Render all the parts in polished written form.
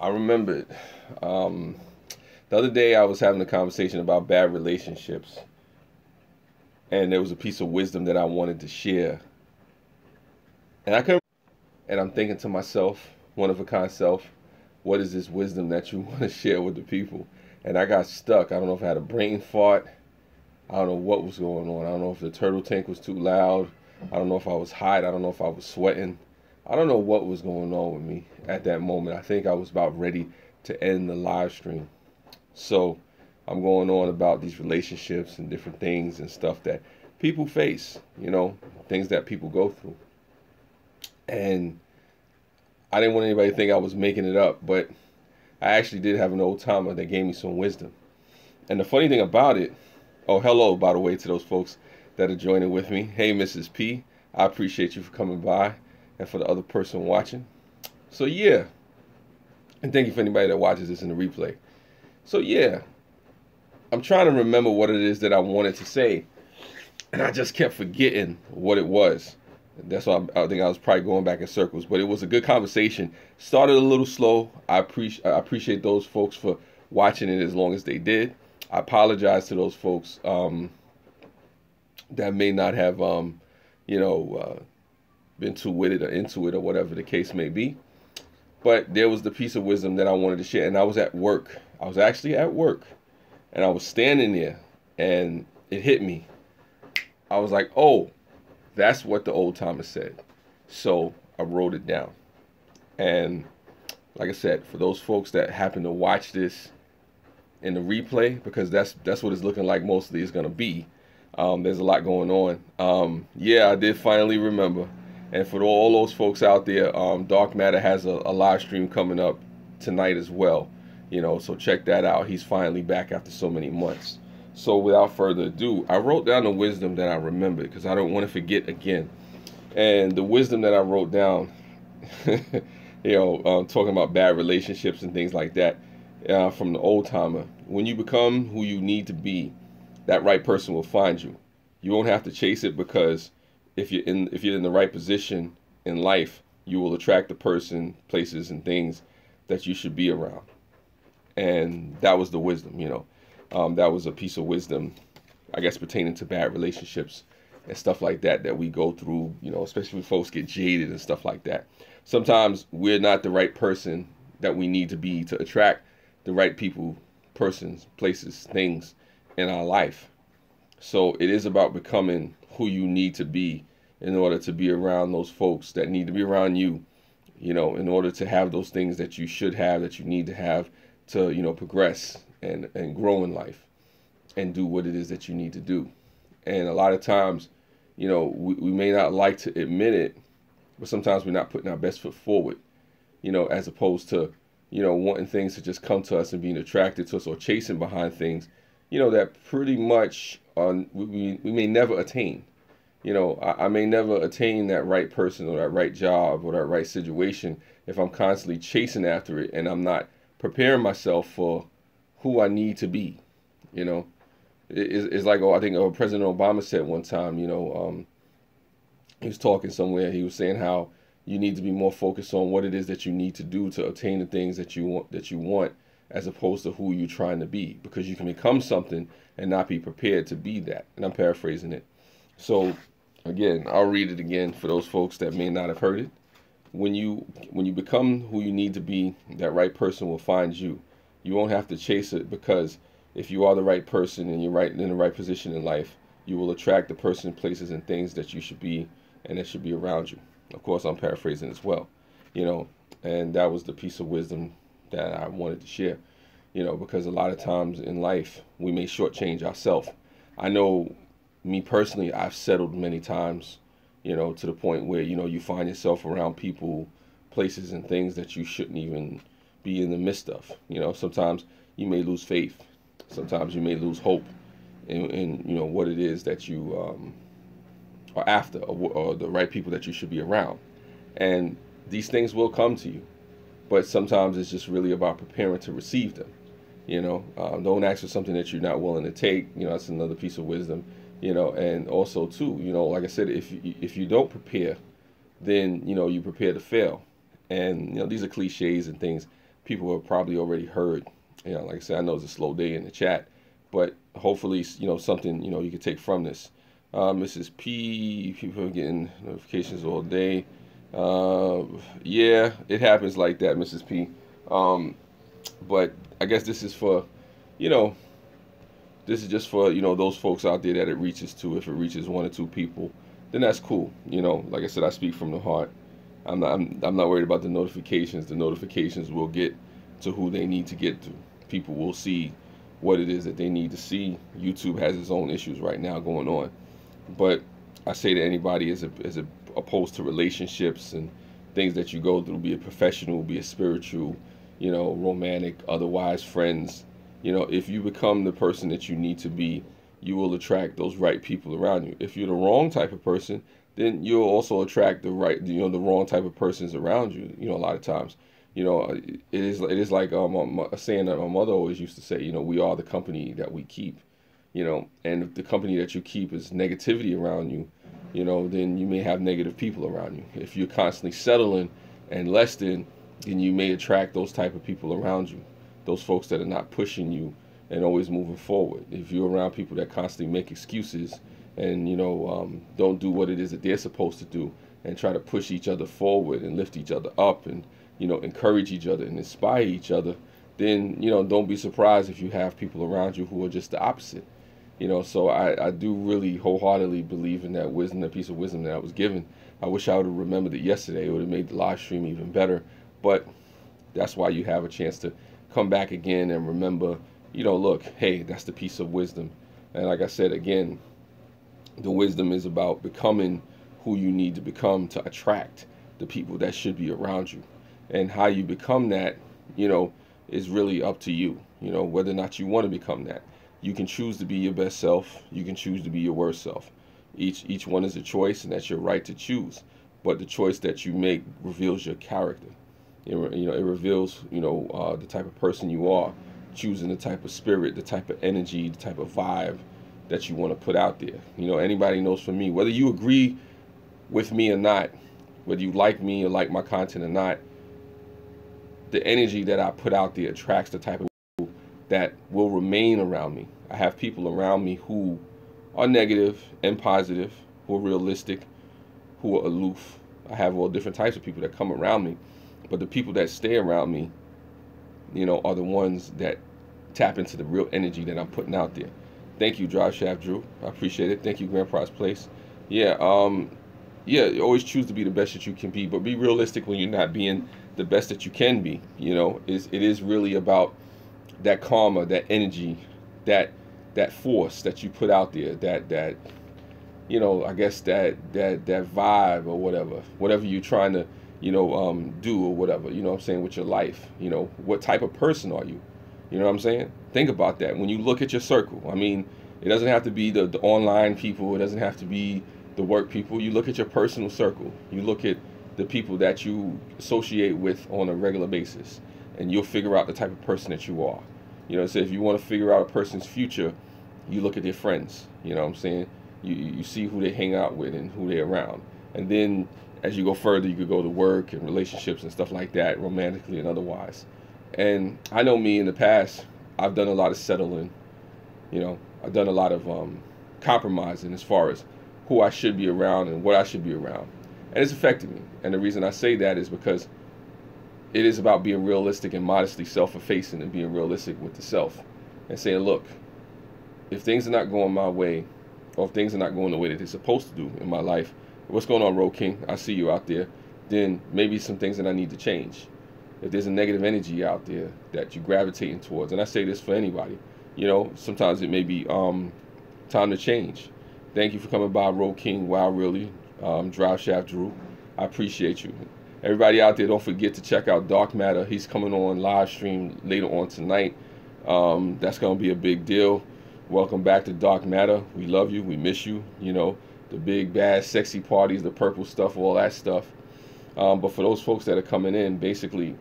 I remembered the other day I was having a conversation about bad relationships, and there was a piece of wisdom that I wanted to share, and I couldn't. And I'm thinking to myself, one of a kind self, what is this wisdom that you want to share with the people? And I got stuck. I don't know if I had a brain fart. I don't know what was going on. I don't know if the turtle tank was too loud. I don't know if I was hot. I don't know if I was sweating. I don't know what was going on with me at that moment. I think I was about ready to end the live stream. So I'm going on about these relationships and different things and stuff that people face, things that people go through. And I didn't want anybody to think I was making it up, but I actually did have an old timer that gave me some wisdom. And the funny thing about it, oh, hello, by the way, to those folks that are joining with me. Hey, Mrs. P, I appreciate you for coming by, and for the other person watching. So, yeah, and thank you for anybody that watches this in the replay. So, yeah, I'm trying to remember what it is that I wanted to say, and I just kept forgetting what it was. That's why I think I was probably going back in circles, but it was a good conversation. Started a little slow. I appreciate those folks for watching it as long as they did. I apologize to those folks that may not have, been too witted or into it or whatever the case may be. But there was the piece of wisdom that I wanted to share, and I was at work. I was actually at work, and I was standing there, and it hit me. I was like, oh, that's what the old timer said. So I wrote it down. And like I said, for those folks that happen to watch this in the replay, because that's what it's looking like mostly is going to be. There's a lot going on. Yeah, I did finally remember. And for all those folks out there, Dark Matter has a live stream coming up tonight as well. So check that out. He's finally back after so many months. So without further ado, I wrote down the wisdom that I remembered because I don't want to forget again. And the wisdom that I wrote down, talking about bad relationships and things like that, from the old timer. When you become who you need to be, that right person will find you. You won't have to chase it because if you're in the right position in life, you will attract the person, places, and things that you should be around. And that was the wisdom, that was a piece of wisdom, I guess, pertaining to bad relationships and stuff like that we go through, especially when folks get jaded and stuff like that. Sometimes we're not the right person that we need to be to attract the right people, persons, places, things in our life. So it is about becoming who you need to be in order to be around those folks that need to be around you, in order to have those things that you should have, that you need to have to, progress and grow in life and do what it is that you need to do. And a lot of times, we may not like to admit it, but sometimes we're not putting our best foot forward, as opposed to, wanting things to just come to us and being attracted to us or chasing behind things, that pretty much we may never attain. I may never attain that right person or that right job or that right situation if I'm constantly chasing after it and I'm not preparing myself for who I need to be. It's like, I think President Obama said one time, he was talking somewhere. He was saying how you need to be more focused on what it is that you need to do to obtain the things that you want, as opposed to who you're trying to be, because you can become something and not be prepared to be that. And I'm paraphrasing it. So again, I'll read it again for those folks that may not have heard it. When you become who you need to be, that right person will find you. You won't have to chase it, because if you are the right person and you're in the right position in life, you will attract the person, places, and things that you should be and that should be around you. Of course, I'm paraphrasing as well, and that was the piece of wisdom that I wanted to share, because a lot of times in life, we may shortchange ourselves. I know me personally, I've settled many times, to the point where, you find yourself around people, places, and things that you shouldn't even be in the midst of. Sometimes you may lose faith. Sometimes you may lose hope in what it is that you are after, or the right people that you should be around. And these things will come to you, but sometimes it's just really about preparing to receive them. Don't ask for something that you're not willing to take. That's another piece of wisdom. And also too, like I said, if you don't prepare, then you prepare to fail. And these are cliches and things, people have probably already heard. You know, like I said, I know it's a slow day in the chat, but hopefully, you know, something, you know, you can take from this. Mrs. P, people are getting notifications all day. Yeah, it happens like that, Mrs. P. But I guess this is for, you know, this is just for, you know, those folks out there that it reaches to. If it reaches 1 or 2 people, then that's cool. You know, like I said, I speak from the heart. I'm not worried about the notifications. The notifications will get to who they need to get to. People will see what it is that they need to see. YouTube has its own issues right now going on. But I say to anybody as opposed to relationships and things that you go through, be it professional, be it spiritual, you know, romantic, otherwise, friends, you know, if you become the person that you need to be, you will attract those right people around you. If you're the wrong type of person, then you'll also attract the right, you know, the wrong type of persons around you. You know, a lot of times, you know, it is like a saying that my mother always used to say. You know, we are the company that we keep. You know, and if the company that you keep is negativity around you, you know, then you may have negative people around you. If you're constantly settling and less than, then you may attract those type of people around you. Those folks that are not pushing you and always moving forward. If you're around people that constantly make excuses and, you know, don't do what it is that they're supposed to do and try to push each other forward and lift each other up and, you know, encourage each other and inspire each other, then, you know, don't be surprised if you have people around you who are just the opposite. You know, so I do really wholeheartedly believe in that wisdom, that piece of wisdom that I was given. I wish I would have remembered it yesterday. It would have made the live stream even better. But that's why you have a chance to come back again and remember, you know, look, hey, that's the piece of wisdom. And like I said, again, the wisdom is about becoming who you need to become to attract the people that should be around you. And how you become that, you know, is really up to you, you know, whether or not you want to become that. You can choose to be your best self. You can choose to be your worst self. Each one is a choice, and that's your right to choose. But the choice that you make reveals your character. You know, it reveals, you know, the type of person you are, choosing the type of spirit, the type of energy, the type of vibe that you want to put out there. You know, anybody knows for me, whether you agree with me or not, whether you like me or like my content or not, the energy that I put out there attracts the type of people that will remain around me. I have people around me who are negative and positive, who are realistic, who are aloof. I have all different types of people that come around me. But the people that stay around me, you know, are the ones that tap into the real energy that I'm putting out there. Thank you, Drive Shaft Drew. I appreciate it. Thank you, Grandpa's Place. Yeah, you always choose to be the best that you can be, but be realistic when you're not being the best that you can be. You know, it is really about that karma, that energy, that force that you put out there, that you know, I guess that vibe or whatever you're trying to, you know, do or whatever, you know what I'm saying, with your life. You know, what type of person are you? You know what I'm saying? Think about that. When you look at your circle, I mean, it doesn't have to be the online people. It doesn't have to be the work people. You look at your personal circle. You look at the people that you associate with on a regular basis, and you'll figure out the type of person that you are. You know, so if you want to figure out a person's future, you look at their friends. You know what I'm saying? You see who they hang out with and who they're around. And then as you go further, you could go to work and relationships and stuff like that, romantically and otherwise. And I know me in the past, I've done a lot of settling. You know, I've done a lot of compromising as far as who I should be around and what I should be around. And it's affected me. And the reason I say that is because it is about being realistic and modestly self-effacing and being realistic with the self and saying, look, if things are not going my way, or if things are not going the way that they're supposed to do in my life, what's going on, Ro King? I see you out there. Then maybe some things that I need to change. If there's a negative energy out there that you're gravitating towards, and I say this for anybody, you know, sometimes it may be time to change. Thank you for coming by, Ro King. Wow, really. Drive Shaft Drew. I appreciate you. Everybody out there, don't forget to check out Dark Matter. He's coming on live stream later on tonight. That's going to be a big deal. Welcome back to Dark Matter. We love you. We miss you. You know, the big, bad, sexy parties, the purple stuff, all that stuff. But for those folks that are coming in, basically,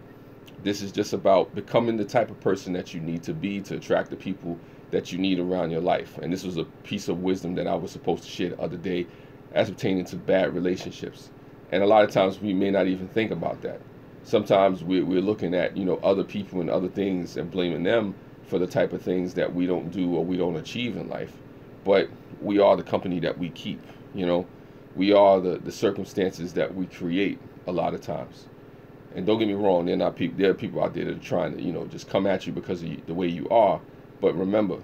this is just about becoming the type of person that you need to be to attract the people that you need around your life. And this was a piece of wisdom that I was supposed to share the other day as pertaining to bad relationships. And a lot of times we may not even think about that. Sometimes we're looking at, you know, other people and other things and blaming them for the type of things that we don't do or we don't achieve in life. But we are the company that we keep, you know. We are the circumstances that we create a lot of times. And don't get me wrong, they're not people. There are people out there that are trying to, you know, just come at you because of the way you are. But remember,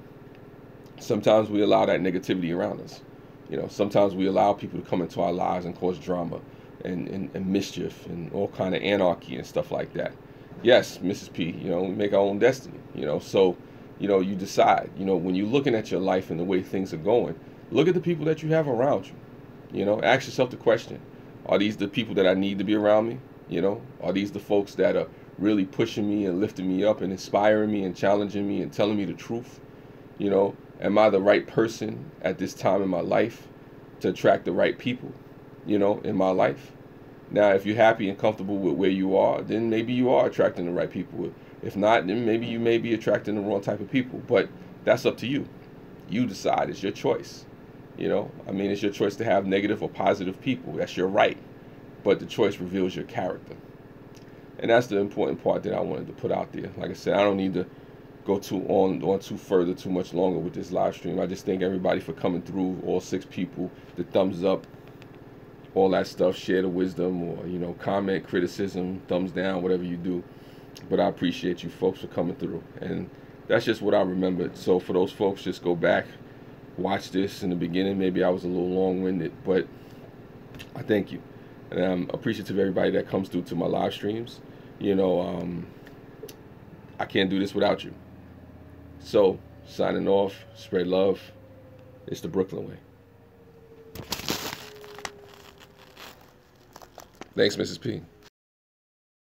sometimes we allow that negativity around us. You know, sometimes we allow people to come into our lives and cause drama and mischief and all kind of anarchy and stuff like that. Yes, Mrs. P, you know, we make our own destiny, you know. So, you know, you decide, you know, when you're looking at your life and the way things are going, look at the people that you have around you. You know, ask yourself the question, are these the people that I need to be around me? You know, are these the folks that are really pushing me and lifting me up and inspiring me and challenging me and telling me the truth? You know, am I the right person at this time in my life to attract the right people, you know, in my life? Now, if you're happy and comfortable with where you are, then maybe you are attracting the right people. If not, then maybe you may be attracting the wrong type of people. But that's up to you. You decide. It's your choice. You know, I mean, it's your choice to have negative or positive people. That's your right. But the choice reveals your character. And that's the important part that I wanted to put out there. Like I said, I don't need to go on too much longer with this live stream. I just thank everybody for coming through, all 6 people, the thumbs up, all that stuff, share the wisdom, or, you know, comment, criticism, thumbs down, whatever you do. But I appreciate you folks for coming through. And that's just what I remembered. So for those folks, just go back, watch this in the beginning. Maybe I was a little long-winded, but I thank you. And I'm appreciative of everybody that comes through to my live streams. You know, I can't do this without you. So, signing off, spread love. It's the Brooklyn way. Thanks, Mrs. P.